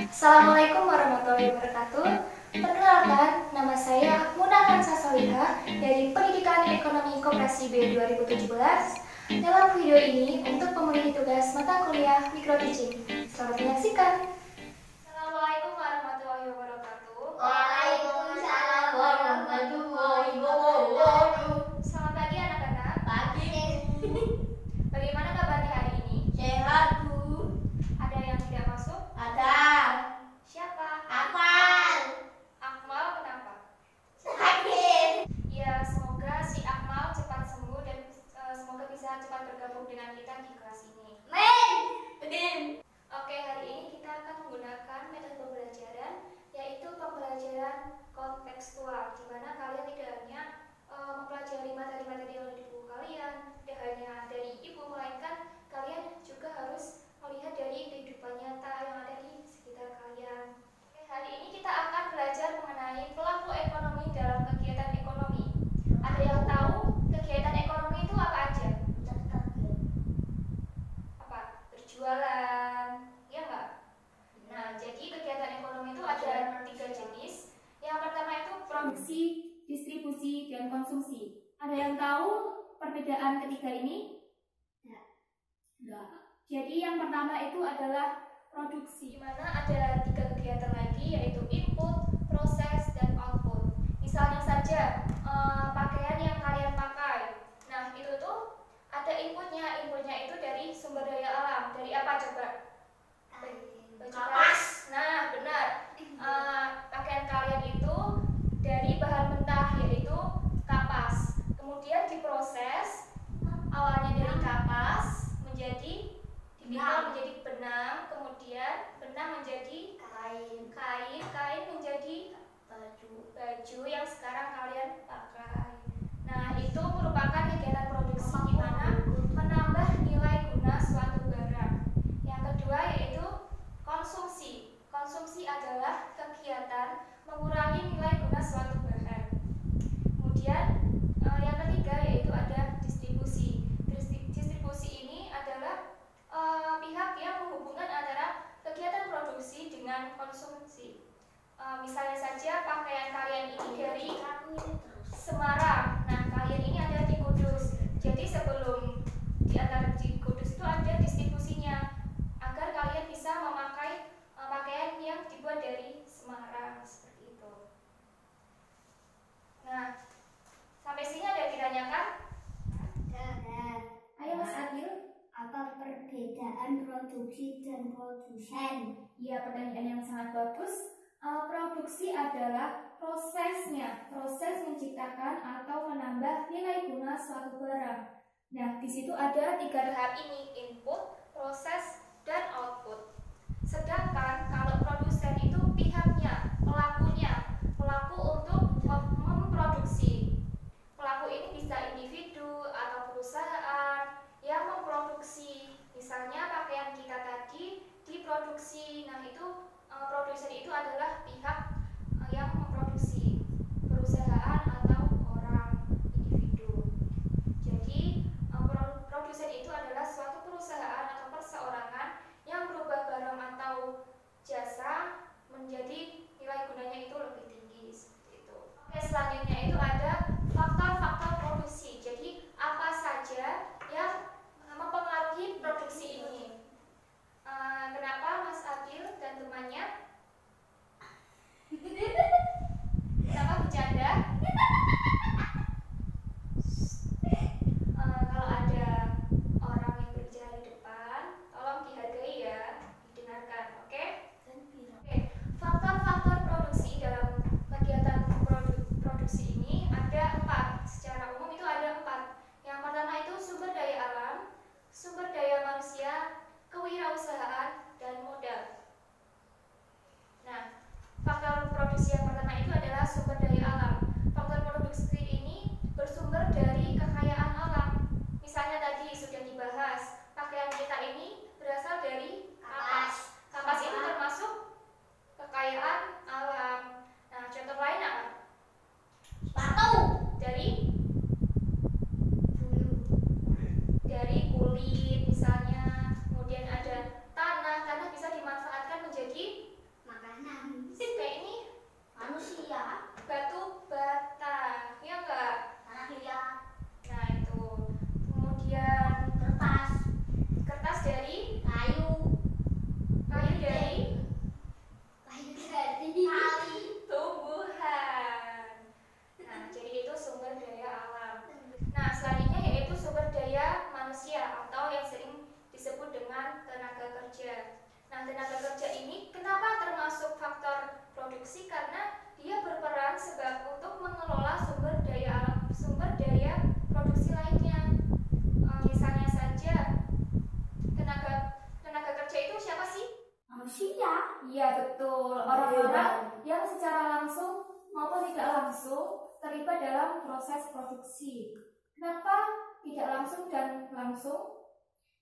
Assalamualaikum warahmatullahi wabarakatuh. Perkenalkan, nama saya Muna Kansa Soliha dari Pendidikan Ekonomi Koperasi B 2017. Dalam video ini untuk memenuhi tugas mata kuliah Micro Teaching. Selamat menyaksikan. Assalamualaikum warahmatullahi wabarakatuh. Waalaikumsalam warahmatullahi wabarakatuh. Selamat pagi anak-anak. Pagi. Bagaimana kabarnya hari ini? Sehat, Bu. Ada yang tidak masuk? Ada. Siapa? Akmal. Akmal, kenapa? Sakit. Ya, semoga si Akmal cepat sembuh dan semoga bisa cepat bergabung dengan kita di kelas ini. Amin. Oke, hari ini kita akan menggunakan metode pembelajaran, yaitu pembelajaran kontekstual, di mana kalian tidak hanya mempelajari materi-materi yang ada di buku kalian, tidak hanya dari ibu, melainkan kalian juga harus melihat dari kehidupan nyata yang ada di sekitar kalian. Oke, hari ini kita akan belajar mengenai pelaku ekonomi dalam kegiatan ekonomi. Ada yang tahu kegiatan ekonomi itu apa aja? Apa? Berjualan, ya enggak? Nah, jadi kegiatan ekonomi itu ada 3 jenis. Yang pertama itu produksi, distribusi, dan konsumsi. Ada yang tahu perbedaan ketiga ini? Enggak. Jadi yang pertama itu adalah produksi, di mana ada 3 kegiatan lagi, yaitu input, proses, dan output. Misalnya saja pakaian yang kalian pakai. Nah, itu tuh ada inputnya. Inputnya itu dari sumber daya alam. Dari apa coba? Kapas. Nah, benar. Pakaian kalian itu dari bahan mentah, yaitu kapas. Kemudian diproses, awalnya dari kapas menjadi dibilang menjadi benang, kemudian benang menjadi kain menjadi baju yang sekarang kalian pakai. Nah, itu merupakan kegiatan produksi di mana menambah nilai guna suatu barang. Yang kedua yaitu konsumsi. Konsumsi adalah kegiatan mengurangi nilai guna suatu bahan. Kemudian yang ketiga yaitu ada distribusi. Distribusi ini adalah pihak yang menghubungkan antara kegiatan produksi dengan konsumsi. Misalnya saja pakaian kalian ini dari Semarang. Nah, kalian ini ada di Kudus. Jadi sebelum di antara di Kudus itu ada distribusinya agar kalian bisa memakai pakaian yang dibuat dari Semarang seperti itu. Nah, sampai sini ada yang ditanyakan? Ayo Mas Adil. Apa perbedaan produksi dan produsen? Ya, pertanyaan yang sangat bagus. Produksi adalah prosesnya, proses menciptakan atau menambah nilai guna suatu barang. Nah, di situ ada 3 tahap ini, input, proses, dan output. Sedangkan kalau produsen itu pihaknya, pelakunya, pelaku untuk memproduksi. Pelaku ini bisa individu atau perusahaan yang memproduksi. Misalnya pakaian kita tadi diproduksi. Nah, itu produsen itu adalah pihak yang memproduksi, perusahaan atau orang, individu. Jadi produsen itu adalah suatu perusahaan atau perseorangan yang merubah barang atau jasa menjadi nilai gunanya itu lebih tinggi seperti itu. Oke, selanjutnya itu ada faktor-faktor produksi. Jadi apa saja yang mempengaruhi produksi ini? Kenapa Mas Adil dan temannya? Kenapa bercanda? Kalau ada orang yang berbicara di depan, tolong dihargai ya, didengarkan, oke? Oke. Faktor-faktor produksi dalam kegiatan produksi ini ada 4. Secara umum itu ada 4. Yang pertama itu sumber daya alam, sumber daya manusia, kewirausahaan, dan modal. Nah, faktor produksi yang pertama itu adalah sumber daya alam. Faktor produksi ini bersumber dari kekayaan alam. Misalnya tadi sudah dibahas, pakaian kita ini berasal dari kapas. Kapas itu termasuk kekayaan alam. Nah, contoh lain apa? Sepatu. Dari kulit misalnya. Kemudian ada tanah bisa dimanfaatkan menjadi orang yang secara langsung maupun tidak langsung terlibat dalam proses produksi. Kenapa tidak langsung dan langsung?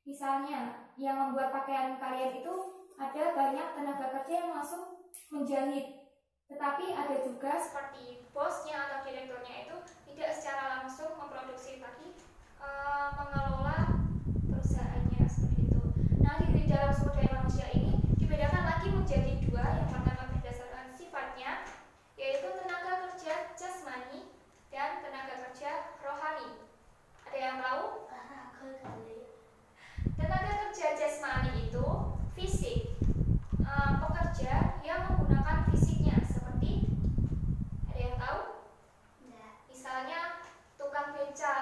Misalnya, yang membuat pakaian kalian itu ada banyak tenaga kerja yang langsung menjahit, tetapi ada juga seperti bosnya atau direkturnya itu tidak secara langsung memproduksi, tapi mengelola perusahaannya seperti itu. Nah, di dalam sumber daya manusia ini dibedakan lagi menjadi dua. Yang pertama berdasarkan sifatnya, yaitu tenaga kerja jasmani dan tenaga kerja rohani. Ada yang tahu? Tenaga kerja jasmani itu fisik, pekerja yang menggunakan fisiknya, seperti ada yang tahu? Misalnya tukang beca,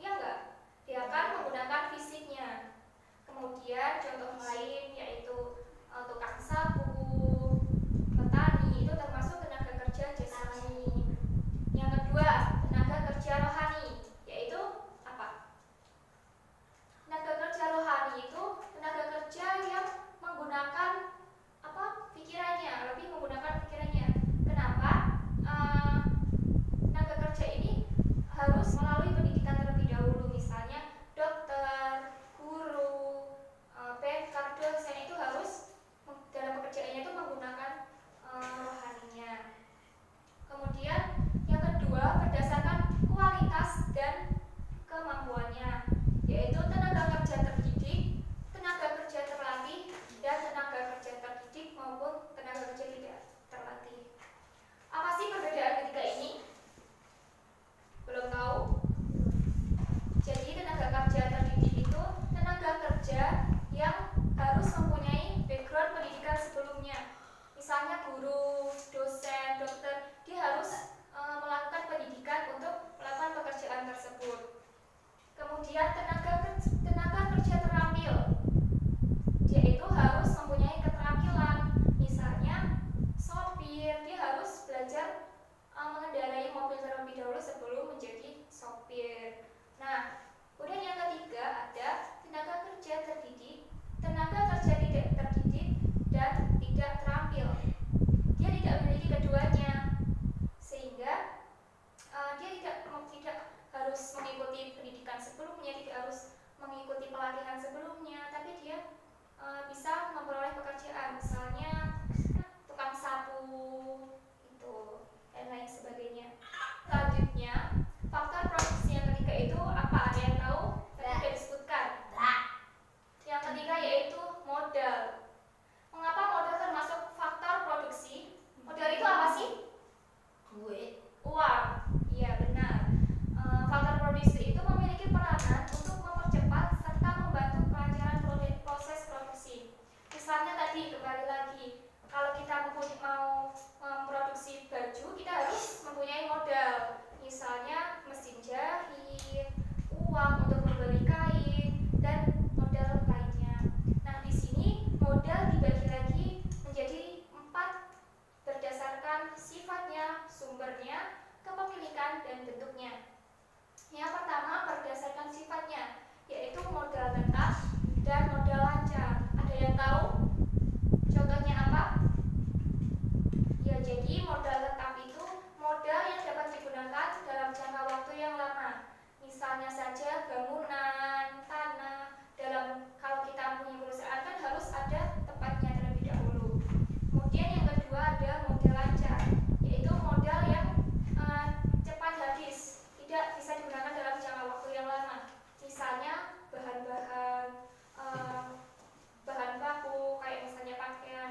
ya enggak? Dia akan menggunakan fisiknya. Kemudian contoh lain yaitu tukang sapu, petani, itu termasuk tenaga kerja jasmani. Yang kedua, tenaga kerja rohani, yaitu apa? Tenaga kerja rohani itu tenaga kerja yang menggunakan apa? Pikirannya, lebih menggunakan pikirannya. Kenapa? Tenaga kerja ini harus melalui pendidikan terlebih dahulu, misalnya dokter, guru, PK, dosen itu harus dalam pekerjaannya itu menggunakan rohaninya. Kemudian yang kedua berdasarkan kualitas dan kemampuannya, yaitu tenaga kerja terdidik, tenaga kerja terlatih, dan tenaga kerja terdidik maupun tenaga kerja tidak terlatih. Apa sih perbedaan ketiga ini? Belum tahu? Jadi tenaga kerja terdidik itu tenaga kerja yang harus mempunyai background pendidikan sebelumnya. Misalnya guru, dosen, dokter, dia harus melakukan pendidikan untuk melakukan pekerjaan tersebut. Kemudian tenaga kerja terampil, dia itu harus mempunyai keterampilan. Misalnya sopir, dia harus belajar mengendarai mobil terlebih dahulu sebelum menjadi sopir. Nah, kemudian yang ketiga ada tenaga kerja terdidik, tenaga kerja tidak terdidik, dan tidak terampil. Dia tidak memiliki keduanya, sehingga dia tidak harus mengikuti pendidikan sebelumnya, tidak harus mengikuti pelatihan sebelumnya, tapi dia bisa memperoleh pekerjaan, misalnya tukang sapu itu dan lain sebagainya. Selanjutnya, faktor produksi yang ketiga itu apa? Ada yang tahu? Tadi sudah disebutkan. Yang ketiga yaitu modal. Mengapa modal termasuk faktor produksi? Modal itu apa sih? Duit. Uang. Iya, benar. Faktor produksi itu memiliki peranan untuk mempercepat serta membantu kelancaran proses produksi. Misalnya tadi, kembali lagi, kalau kita mau memproduksi baju, kita harus mempunyai modal. Misalnya mesin jahit, uang untuk membeli kain, dan modal lainnya. Nah, di sini modal dibagi lagi menjadi 4 berdasarkan sifatnya, sumbernya, kepemilikan, dan bentuknya. Yang pertama berdasarkan sifatnya, yaitu modal tetap dan modal lancar. Ada yang tahu? Contohnya apa? Ya, jadi modal tetap itu modal yang dapat digunakan dalam jangka waktu yang lama. Misalnya saja bangunan, tanah. Kalau kita punya perusahaan kan harus ada tempatnya terlebih dahulu. Kemudian yang kedua ada modal lancar, yaitu modal yang cepat habis, tidak bisa digunakan dalam jangka waktu yang lama. Misalnya bahan baku, kayak misalnya pakaian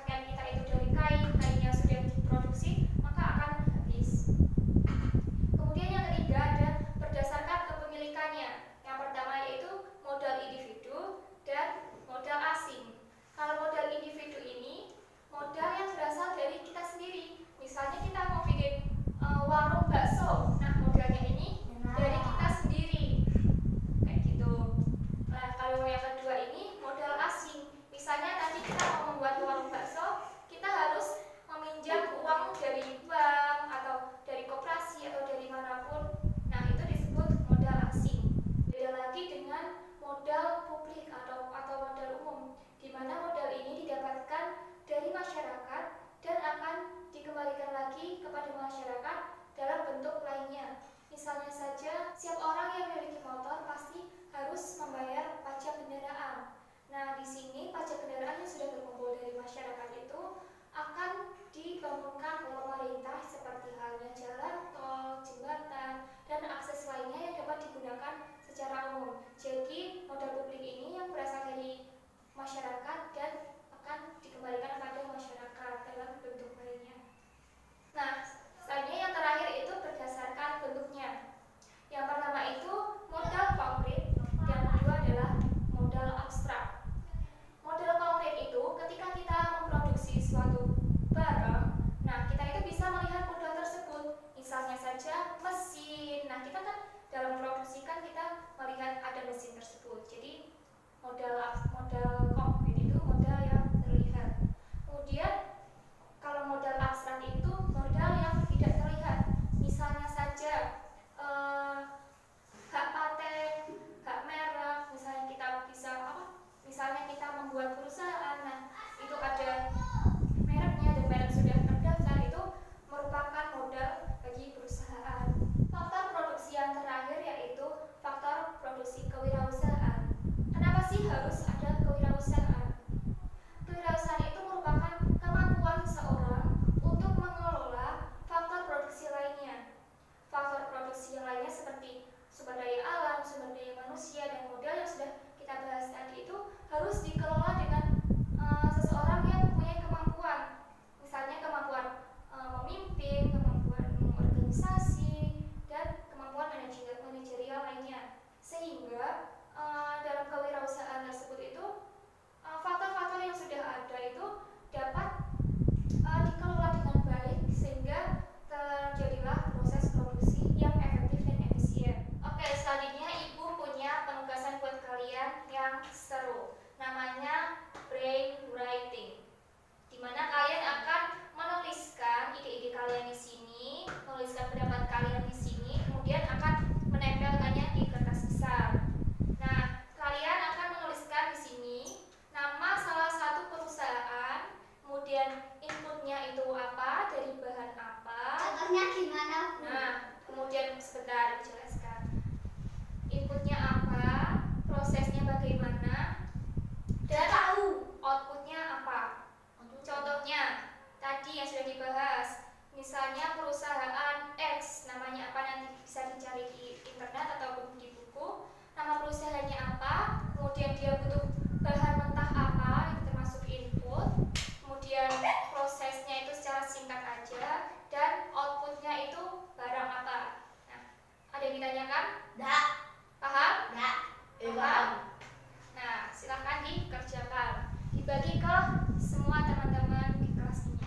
kita itu dari kain yang sudah diproduksi, maka akan habis. Kemudian yang ketiga ada berdasarkan kepemilikannya. Yang pertama yaitu modal individu dan modal asing. Kalau modal individu ini modal yang berasal dari kita sendiri. Misalnya kita mau bikin warung bakso, nah modalnya ini dari kita sendiri, kayak gitu. Nah, kalau yang kedua ini modal asing. Misalnya tadi kita mau membuat warung bakso, kita harus meminjam uang dari bank atau dari koperasi atau dari manapun. Nah, itu disebut modal asing. Beda lagi dengan modal publik atau modal umum. di mana modal ini didapatkan dari masyarakat dan akan dikembalikan lagi kepada masyarakat dalam bentuk lainnya. Misalnya saja, setiap orang yang memiliki motor pasti harus membayar pajak kendaraan. Nah, di sini pajak kendaraan yang sudah terkumpul dari masyarakat itu akan dibangunkan oleh pemerintah seperti halnya jalan tol, jembatan, dan akses lainnya yang dapat digunakan secara umum. Jadi, modal publik ini yang berasal dari masyarakat dan akan dikembalikan kepada masyarakat dalam bentuk lainnya. Nah, selanjutnya yang terakhir itu berdasarkan bentuknya. Yang pertama itu modal konkret, yang kedua adalah modal abstrak. Modal konkret itu ketika kita memproduksi suatu barang, nah kita itu bisa melihat modal tersebut. Misalnya saja mesin. Nah, kita kan dalam produksi kan kita melihat ada mesin tersebut. Jadi modal konkret itu modal yang terlihat. Kemudian kalau modal abstrak itu modal yang tidak terlihat. Misalnya saja hak paten, hak merek. Misalnya kita bisa misalnya kita membuat perusahaan, nah itu ada mereknya dan merek sudah terdaftar, itu merupakan modal bagi perusahaan. Faktor produksi yang terakhir yaitu faktor produksi kewirausahaan. Kenapa sih harus ada kewirausahaan? Kewirausahaan itu merupakan kemampuan seseorang untuk mengelola faktor produksi lainnya. Faktor produksi yang lainnya seperti sumber daya alam, sumber daya manusia, dan modal yang sudah kita bahas tadi itu harus dikelola dengan seseorang yang mempunyai kemampuan. Misalnya kemampuan memimpin, kemampuan mengorganisasi, dan kemampuan manajerial lainnya. Sehingga dalam kewirausahaan tersebut itu faktor-faktor yang sudah ada itu dapat dikelola dengan baik sehingga terjadilah proses produksi yang efektif dan efisien. Oke, selanjutnya Ibu punya penugasan buat kalian yang seru. Namanya brainwriting. Di mana kalian akan menuliskan ide-ide kalian di sini, menuliskan pendapat kalian di sini, kemudian akan menempelkannya di kertas besar. Nah, kalian akan menuliskan di sini nama salah satu perusahaan, kemudian inputnya itu apa, dari bahan apa. Contohnya gimana, Bu? Nah, kemudian sebentar dijelaskan. Inputnya apa, prosesnya bagaimana, dan outputnya apa. Contohnya tadi yang sudah dibahas, misalnya perusahaan X, namanya apa nanti bisa dicari di internet ataupun di buku. Nama perusahaannya apa, kemudian dia butuh bahan mentah apa, itu termasuk input. Kemudian prosesnya itu secara singkat aja, dan outputnya itu barang apa. Nah, ada yang ditanyakan? Enggak. Paham? Enggak. Paham? Nah, silahkan dikerjakan, dibagi ke semua teman-teman di kelas ini.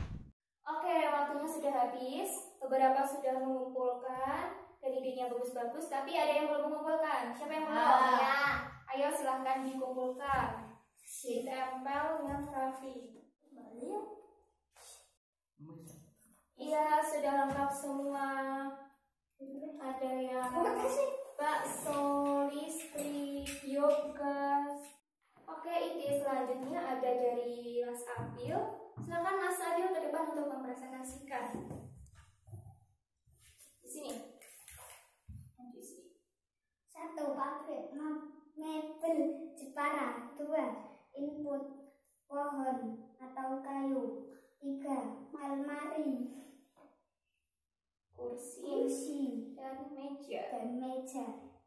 Oke, waktunya sudah habis. Beberapa sudah mengumpulkan dan idenya bagus-bagus, tapi ada yang belum mengumpulkan. Siapa yang belum? Ya. Ayo silahkan dikumpulkan. Ditempel dengan Raffi. Iya, sudah lengkap semua. Ada yang bakso, listrik, yogurt. Oke, ide selanjutnya ada dari Mas Abil. Silakan Mas Abil ke depan untuk mempresentasikan. Di sini. Di sini. 1. Pabrik mebel Jepara. 2. Input pohon atau kayu. 3. Almari, Kursi dan meja.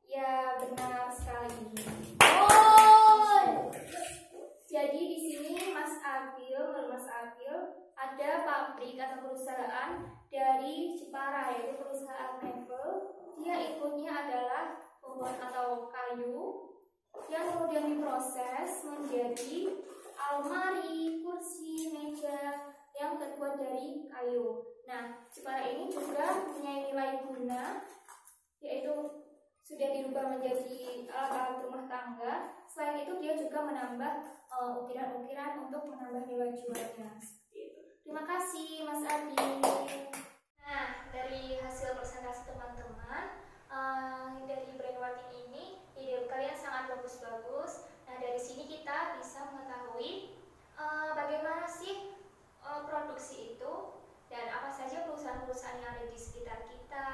Ya, benar sekali. Jadi di sini Mas Abil ada pabrik atau perusahaan dari Jepara, yaitu perusahaan mebel. Dia inputnya adalah pohon atau kayu yang kemudian diproses menjadi almari, kursi, meja yang terbuat dari kayu. Nah, Jepara ini juga punya nilai guna, yaitu sudah dirubah menjadi alat-alat rumah tangga. Selain itu dia juga menambah ukiran-ukiran untuk menambah nilai jualnya. Seperti itu. Terima kasih Mas Adi. Nah, dari hasil presentasi teman-teman, dari brainwriting ini ide kalian sangat bagus-bagus. Nah, dari sini kita bisa mengetahui produksi itu dan apa saja perusahaan-perusahaan yang ada di sekitar kita,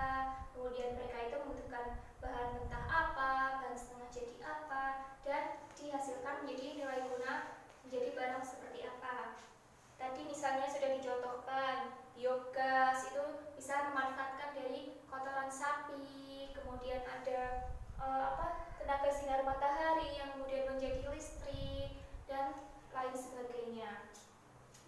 kemudian mereka itu membutuhkan bahan mentah apa, bahan setengah jadi apa, dan dihasilkan menjadi nilai guna menjadi barang seperti apa. Tadi misalnya sudah dicontohkan, biogas itu bisa memanfaatkan dari kotoran sapi, kemudian ada tenaga sinar matahari yang kemudian menjadi listrik, dan lain sebagainya.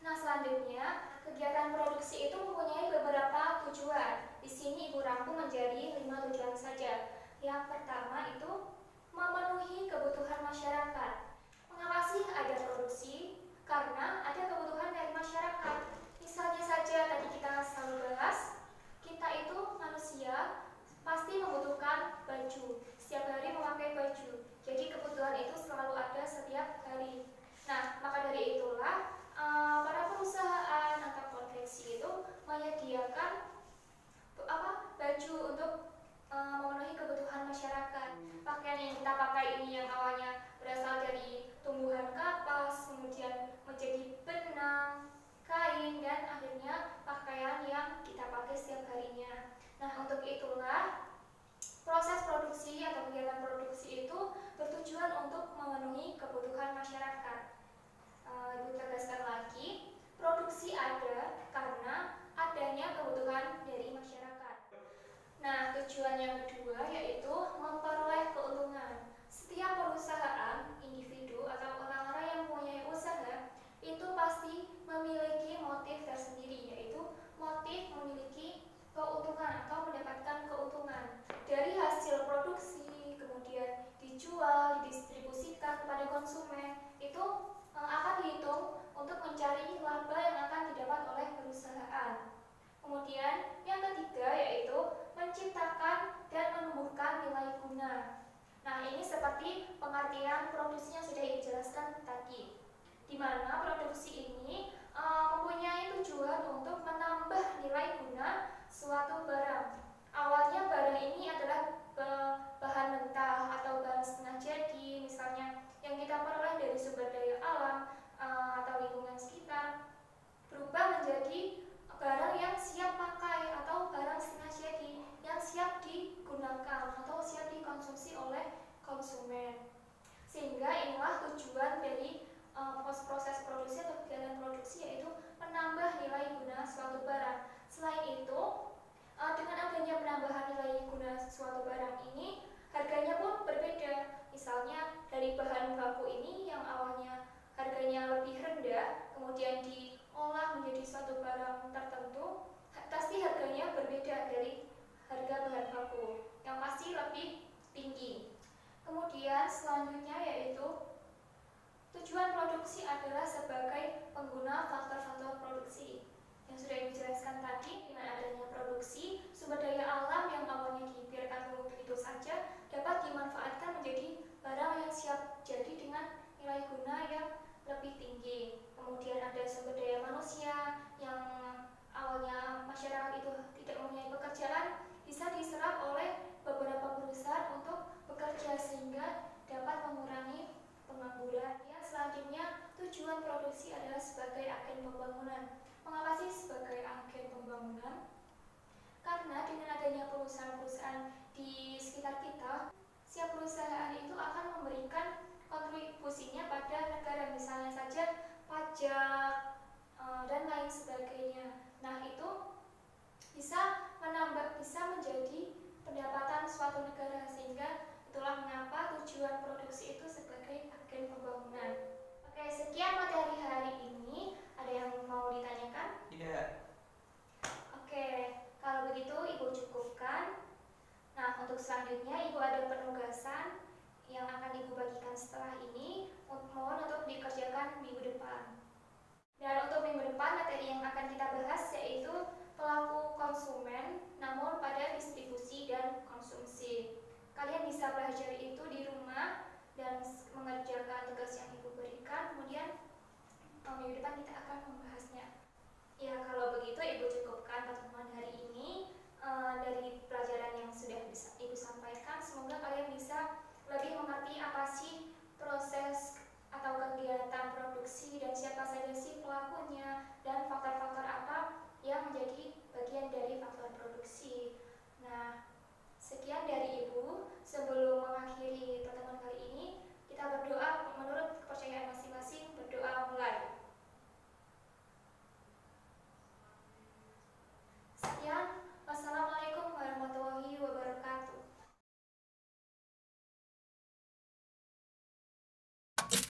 Nah, selanjutnya, kegiatan produksi itu mempunyai beberapa tujuan. Di sini Ibu rangkum menjadi 5 tujuan saja. Yang pertama itu memenuhi kebutuhan masyarakat. Mengapa sih ada produksi? Karena ada kebutuhan dari masyarakat. Misalnya saja tadi kita selalu bahas, kita itu manusia pasti membutuhkan baju. Setiap hari memakai baju. Jadi kebutuhan itu selalu ada setiap hari. Nah, maka dari itulah para perusahaan atau konveksi itu menyediakan baju untuk memenuhi kebutuhan masyarakat. Pakaian yang kita pakai ini yang awalnya berasal dari tumbuhan kapas, kemudian menjadi benang, kain, dan akhirnya pakaian yang kita pakai setiap harinya. Nah, untuk itulah proses produksi atau kegiatan produksi itu bertujuan untuk memenuhi kebutuhan masyarakat. Ibu tegaskan lagi, produksi ada karena adanya kebutuhan dari masyarakat. Nah, tujuan yang kedua yaitu memperoleh keuntungan. Setiap perusahaan, individu, atau orang-orang yang mempunyai usaha itu pasti memiliki motif tersendiri, yaitu motif memiliki keuntungan atau mendapatkan keuntungan dari hasil produksi, kemudian dijual, didistribusikan kepada konsumen. Itu akan dihitung untuk mencari laba yang akan didapat oleh perusahaan. Kemudian yang ketiga yaitu menciptakan dan menumbuhkan nilai guna. Nah, ini seperti pengertian produksinya sudah dijelaskan tadi, di mana produksi ini mempunyai tujuan untuk menambah nilai guna suatu barang. Awalnya barang ini adalah bahan mentah atau bahan setengah jadi, misalnya yang kita peroleh dari sumber daya alam atau lingkungan sekitar, berubah menjadi barang yang siap pakai atau barang setengah jadi yang siap digunakan atau siap dikonsumsi oleh konsumen. Sehingga inilah tujuan dari proses produksi atau kegiatan produksi, yaitu menambah nilai guna suatu barang. Selain itu, dengan adanya penambahan nilai guna suatu barang ini, harganya pun berbeda. Misalnya dari bahan baku ini yang awalnya harganya lebih rendah, kemudian diolah menjadi suatu barang tertentu, pasti harganya berbeda dari harga bahan baku yang pasti lebih tinggi. Kemudian selanjutnya yaitu tujuan produksi adalah sebagai pengguna faktor-faktor produksi yang sudah dijelaskan tadi. Dengan adanya produksi, sumber daya alam yang awalnya dibiarkan begitu saja dapat dimanfaatkan menjadi barang yang siap jadi dengan nilai guna yang lebih tinggi. Kemudian ada sumber daya manusia yang awalnya masyarakat itu tidak mempunyai pekerjaan, bisa diserap oleh beberapa perusahaan untuk bekerja sehingga dapat mengurangi pengangguran. Yang selanjutnya, tujuan produksi adalah sebagai agen pembangunan. Mengapa sih sebagai agen pembangunan? Karena dengan adanya perusahaan-perusahaan di sekitar kita, setiap perusahaan itu akan memberikan kontribusinya pada negara, misalnya saja pajak dan lain sebagainya. Nah, itu bisa menjadi pendapatan suatu negara, sehingga itulah mengapa tujuan produksi itu sebagai agen pembangunan. Oke, sekian materi hari ini. Ada yang mau ditanyakan? Tidak. Oke, kalau begitu Ibu cukupkan. Nah, untuk selanjutnya Ibu ada penugasan yang akan Ibu bagikan setelah ini. Mohon untuk dikerjakan minggu depan. Dan untuk minggu depan materi yang akan kita bahas yaitu pelaku konsumen namun pada distribusi dan konsumsi. Kalian bisa belajar itu di rumah dan mengerjakan tugas yang Ibu berikan. Kemudian minggu depan kita akan membahasnya. Ya, kalau begitu Ibu cukupkan pertemuan hari ini dari pelajaran yang sudah Ibu sampaikan. Semoga kalian bisa